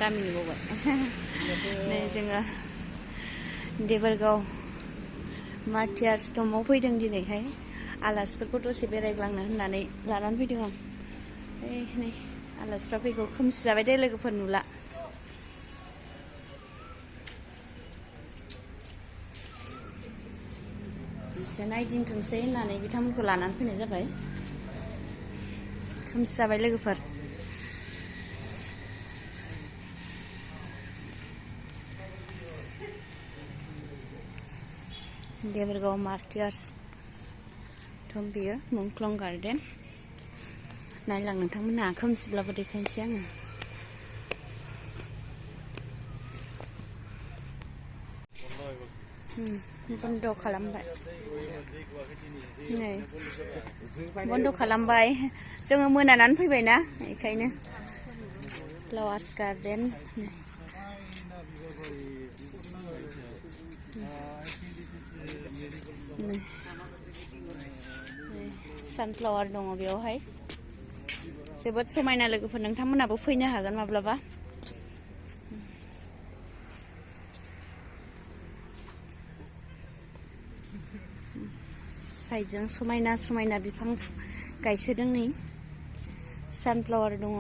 गामिनि बावबाय नै जोङो देबोरगाव मार्टियार्स टम्बआव फैदों दिनैहाय आलासिफोरखौ दसे बेरायग्लांनो होननानै लानानै फैदों आं नै आलासिफ्रा फैगौ खोमसि जाबाय दे लोगोफोर नुला एसे नायदिंथोंसै होननानै बिथांमोनखौ लानानै फैनाय जाबाय खोमसि जाबाय लोगोफोर देबोरगाव मार्टियार्स टम्ब बियो मुंख्लं गार्डेन नायलां नोंथांमोनहा खोमसिब्लाबो देखायनोसै आङो बन्द खालामबाय नै बन्द खालामबाय जोङो मोनानानै फैबायना बेखायनो फ्लावार्स गार्डेन सानफ्लावार दङ बेयावहाय जोबोद समायना लोगोफोर नोंथांमोनाबो फैनो हागोन माब्लाबा साइडजों समायना समायना बिफां गायसोदों नै सानफ्लावार दङ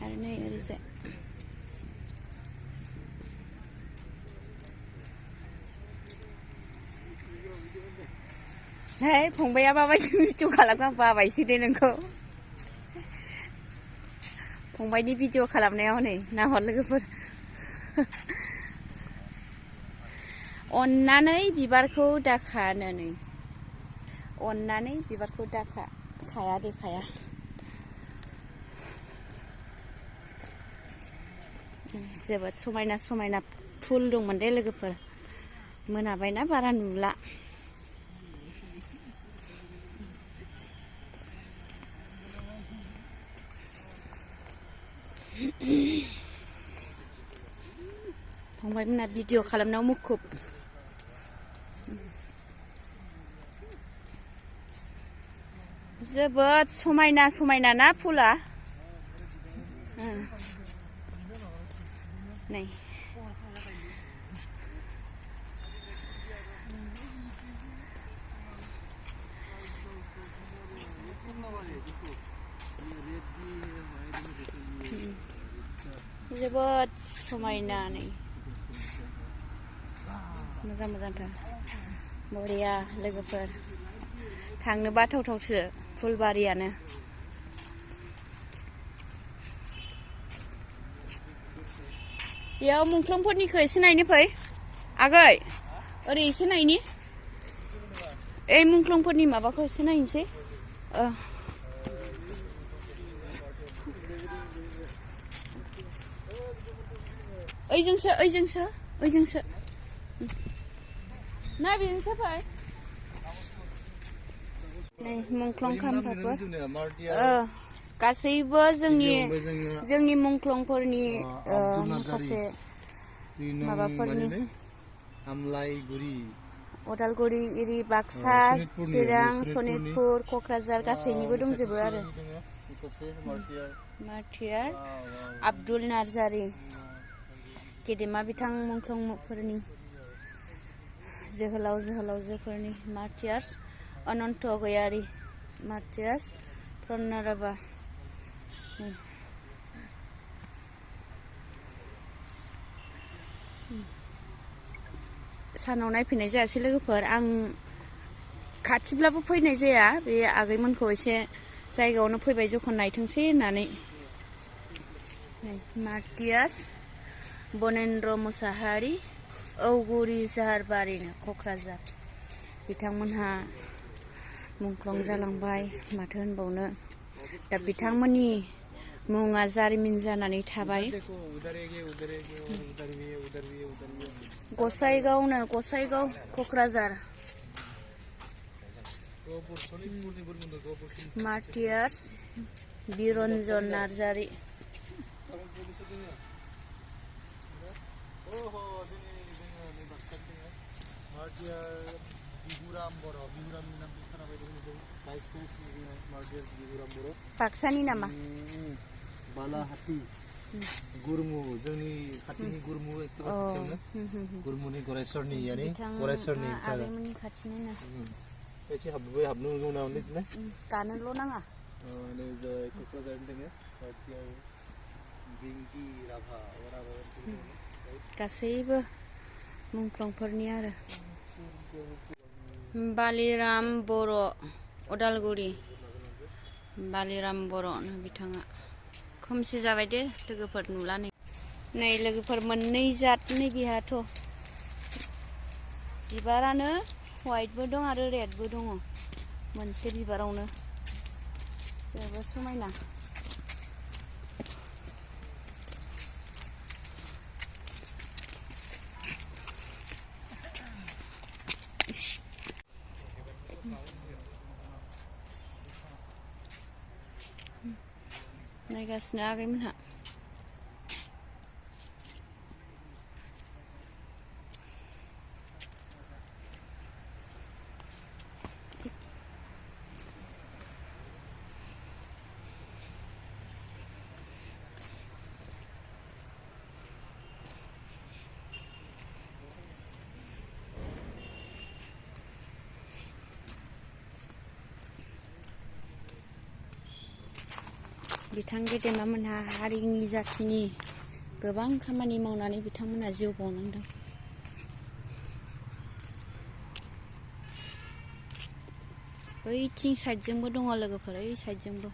आरो नै ओरैजाय हे फंबाया बाबायसो भिडिअ खालामो बाबायसो दे नोंखौ फंबायनि भिडिअ खालामनायाव नै नाहर लोगोफोर अन्नानै बिबारखौ दाखानो नै अन्नानै बिबारखौ दाखा खाया देखाया जोबोद समायना समायना फुल दंमोन दे लोगोफोर मोनाबायना बारा नुला फंबायमोना भिडिअ खालामनायाव मुखुब जोबोद समायना समायना ना फुला नै जोबोद समायना नै मोजां मोजांथार बरिया लोगोफोर थांनो बाथावथावसो फुलबारियानो बेयाव मुंख्लंफोरनिखौ एसे नायनो फै आगै ओरै एसे नायनि ओइ मुंख्लंफोरनि माबाखौ एसे नायनोसै ओइजोंसो ना बेजोंसो फै नै मुंख्लं खाम्फाफोर गासैबो जोंनि मुंख्लंफोरनि माखासे माबाफोरनि अदालगुरि इरि बाक्सा चिरां सनितपुर क'क्राझार गासैनिबो दंजोबो आरो मार्टियार आब्दुल नार्जारि गेदेमा बिथां मुंख्लंफोरनि जोहोलावजोफोरनि मार्टियार्स अनन्त गयारि मार्टियार्स प्रनराबा सानाव नायफैनाय जायासै लोगोफोर आं खाथिब्लाबो फैनाय जाया बे आगैमोनखौ एसे जायगायावनो फैबाय जखन नायथोंसै होननानै मार्टियार्स बनेन्द्र मुसाहारि औगुरि जाहारबारिनो क'क्राझार बिथांमोनहा मुंख्लं जालांबाय माथो होनबावनो दा बिथांमोननि मुङा जारिमिन जानानै थाबाय गसाइगाव क'क्राझार मार्टियार्स बिरन्जन नार्जारि बाक्सानि नामा बालाहाटी गुरमु जोंनि खाथिनि गुरमु एकदम खाथियावनो गुरमुनि गरेस्वरनि यानि गरेस्वरनि आगैमोननि खाथिनिनो एसे हाबनो मोजां नामा बिदिनो गानोल' नाङा नै जाय क'क्राझार दोङो बेयाव बिंगि राभा गासैबो मुंख्लंफोरनि आरो बालिराम बर' उदालगुरि बालिराम बर' बिथाङा खोमसि जाबाय दे लोगोफोर नुला नै लोगोफोर मोननै जातनि बिहाथ' बिबारानो व्हाइटबो दं आरो रेडबो दङ मोनसे बिबारावनो जोबोद समायना नायगासिनो आगैमोनहा बिथां गेदेमा मोनहा हारिनि जाथिनि गोबां खामानि मावनानै बिथांमोनहा जिउ बाउलांदों बैथिं साइडजोंबो दङ लोगोफोर ओइ साइडजोंबो